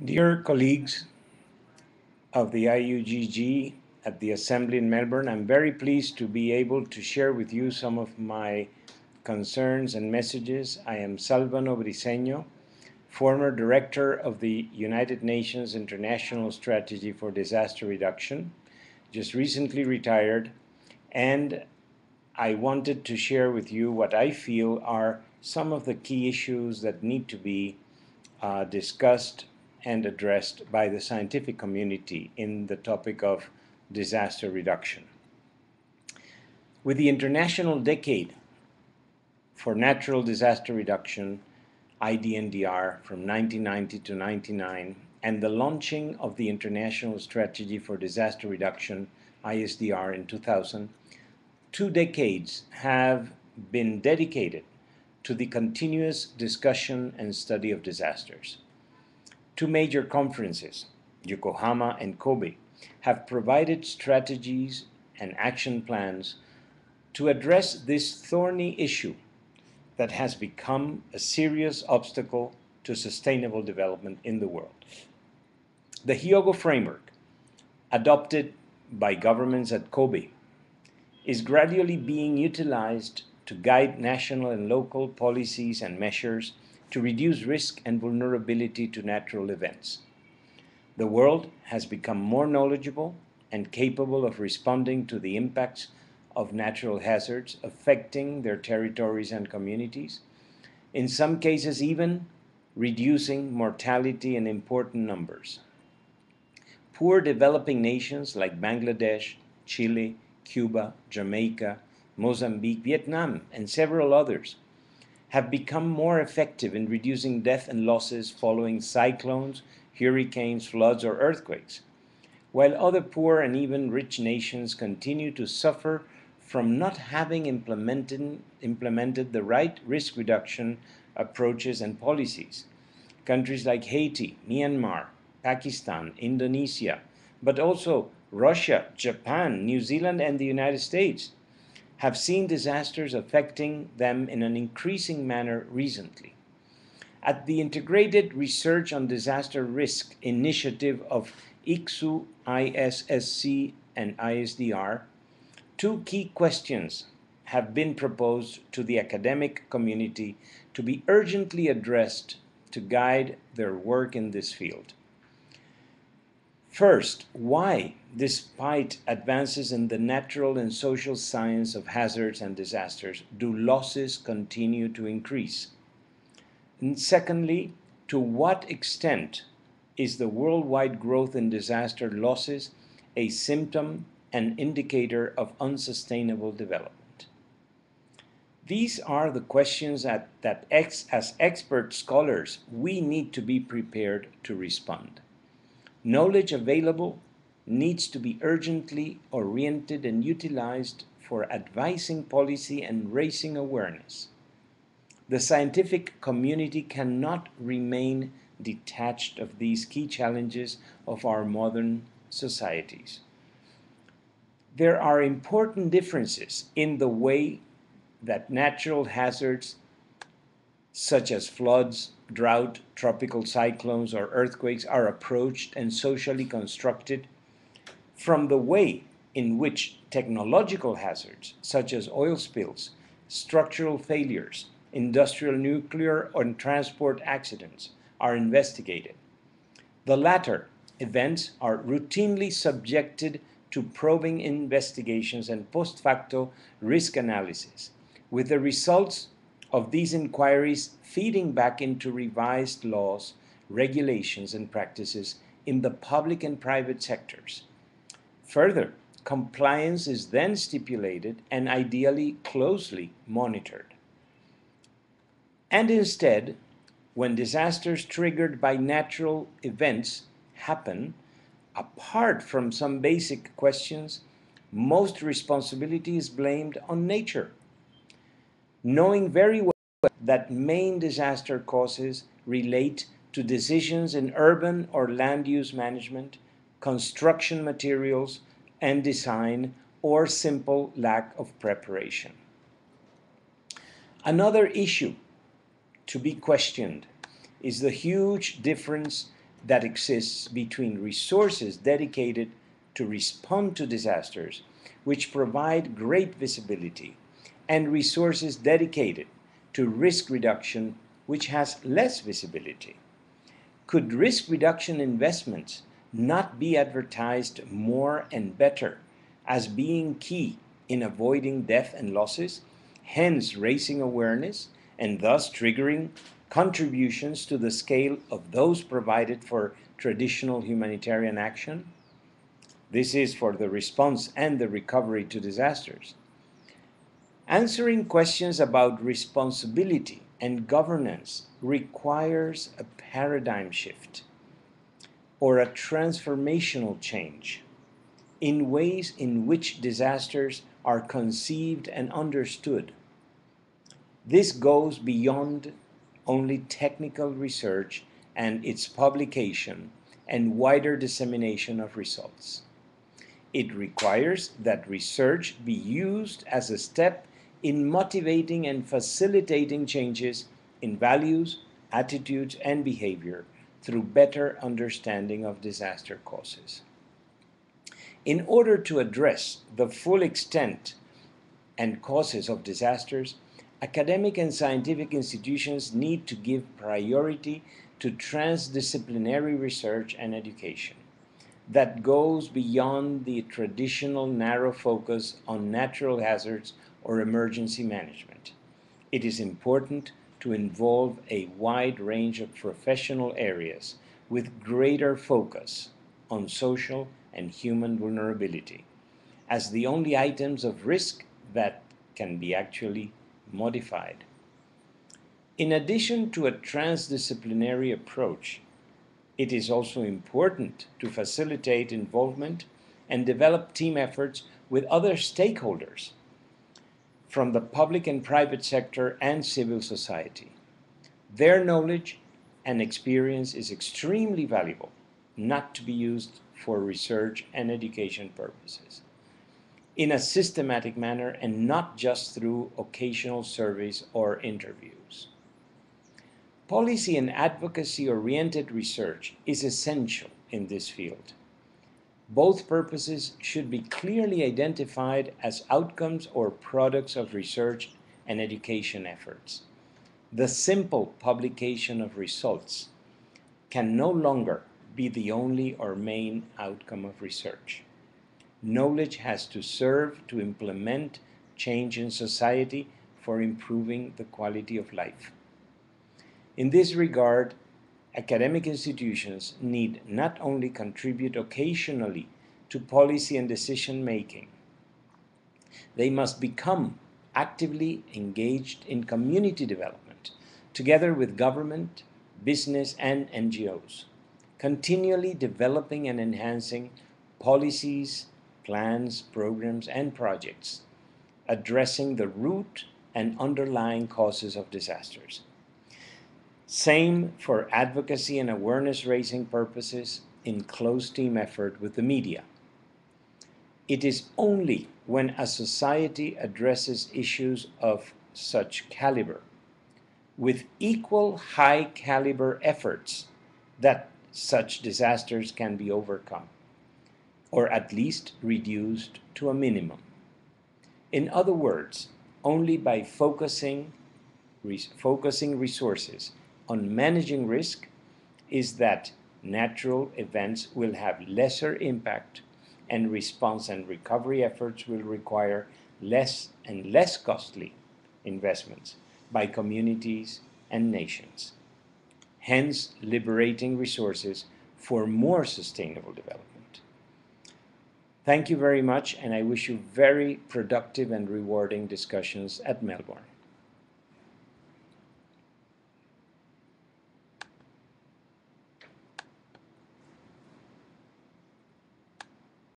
Dear colleagues of the IUGG at the Assembly in Melbourne, I'm very pleased to be able to share with you some of my concerns and messages. I am Salvano Briceno, former director of the United Nations International Strategy for Disaster Reduction, just recently retired, and I wanted to share with you what I feel are some of the key issues that need to be discussed and addressed by the scientific community in the topic of disaster reduction. With the International Decade for Natural Disaster Reduction, IDNDR, from 1990 to 99, and the launching of the International Strategy for Disaster Reduction, ISDR, in 2000, 2 decades have been dedicated to the continuous discussion and study of disasters. 2 major conferences, Yokohama and Kobe, have provided strategies and action plans to address this thorny issue that has become a serious obstacle to sustainable development in the world. The Hyogo framework, adopted by governments at Kobe, is gradually being utilized to guide national and local policies and measures to reduce risk and vulnerability to natural events. The world has become more knowledgeable and capable of responding to the impacts of natural hazards affecting their territories and communities, in some cases even reducing mortality in important numbers. Poor developing nations like Bangladesh, Chile, Cuba, Jamaica, Mozambique, Vietnam, and several others have become more effective in reducing death and losses following cyclones, hurricanes, floods, or earthquakes, while other poor and even rich nations continue to suffer from not having implemented the right risk reduction approaches and policies. Countries like Haiti, Myanmar, Pakistan, Indonesia, but also Russia, Japan, New Zealand, and the United States have seen disasters affecting them in an increasing manner recently. At the Integrated Research on Disaster Risk initiative of ICSU, ISSC, and ISDR, 2 key questions have been proposed to the academic community to be urgently addressed to guide their work in this field. First, why, despite advances in the natural and social science of hazards and disasters, do losses continue to increase? And secondly, to what extent is the worldwide growth in disaster losses a symptom and indicator of unsustainable development? These are the questions that as expert scholars, we need to be prepared to respond. Knowledge available needs to be urgently oriented and utilized for advising policy and raising awareness. The scientific community cannot remain detached of these key challenges of our modern societies. There are important differences in the way that natural hazards such as floods, drought, tropical cyclones, or earthquakes are approached and socially constructed from the way in which technological hazards such as oil spills, structural failures, industrial, nuclear, and transport accidents are investigated. The latter events are routinely subjected to probing investigations and post facto risk analysis, with the results of these inquiries feeding back into revised laws, regulations, and practices in the public and private sectors. Further, compliance is then stipulated and ideally closely monitored. And instead, when disasters triggered by natural events happen, apart from some basic questions, most responsibility is blamed on nature, knowing very well that main disaster causes relate to decisions in urban or land use management, construction materials and design, or simple lack of preparation. Another issue to be questioned is the huge difference that exists between resources dedicated to respond to disasters, which provide great visibility, and resources dedicated to risk reduction, which has less visibility. Could risk reduction investments not be advertised more and better as being key in avoiding death and losses, hence raising awareness and thus triggering contributions to the scale of those provided for traditional humanitarian action? This is for the response and the recovery to disasters. Answering questions about responsibility and governance requires a paradigm shift or a transformational change in ways in which disasters are conceived and understood. This goes beyond only technical research and its publication and wider dissemination of results. It requires that research be used as a step in motivating and facilitating changes in values, attitudes, and behavior through better understanding of disaster causes. In order to address the full extent and causes of disasters, academic and scientific institutions need to give priority to transdisciplinary research and education that goes beyond the traditional narrow focus on natural hazards or emergency management. It is important to involve a wide range of professional areas with greater focus on social and human vulnerability as the only items of risk that can be actually modified. In addition to a transdisciplinary approach, it is also important to facilitate involvement and develop team efforts with other stakeholders from the public and private sector and civil society. Their knowledge and experience is extremely valuable, not to be used for research and education purposes, in a systematic manner and not just through occasional surveys or interviews. Policy and advocacy-oriented research is essential in this field. Both purposes should be clearly identified as outcomes or products of research and education efforts. The simple publication of results can no longer be the only or main outcome of research. Knowledge has to serve to implement change in society for improving the quality of life. In this regard, academic institutions need not only contribute occasionally to policy and decision making, they must become actively engaged in community development, together with government, business, and NGOs, continually developing and enhancing policies, plans, programs, and projects addressing the root and underlying causes of disasters. Same for advocacy and awareness raising purposes in close team effort with the media. It is only when a society addresses issues of such caliber with equal high caliber efforts that such disasters can be overcome, or at least reduced to a minimum. In other words, only by focusing resources on managing risk is that natural events will have lesser impact and response and recovery efforts will require less and less costly investments by communities and nations, hence liberating resources for more sustainable development. Thank you very much, and I wish you very productive and rewarding discussions at Melbourne.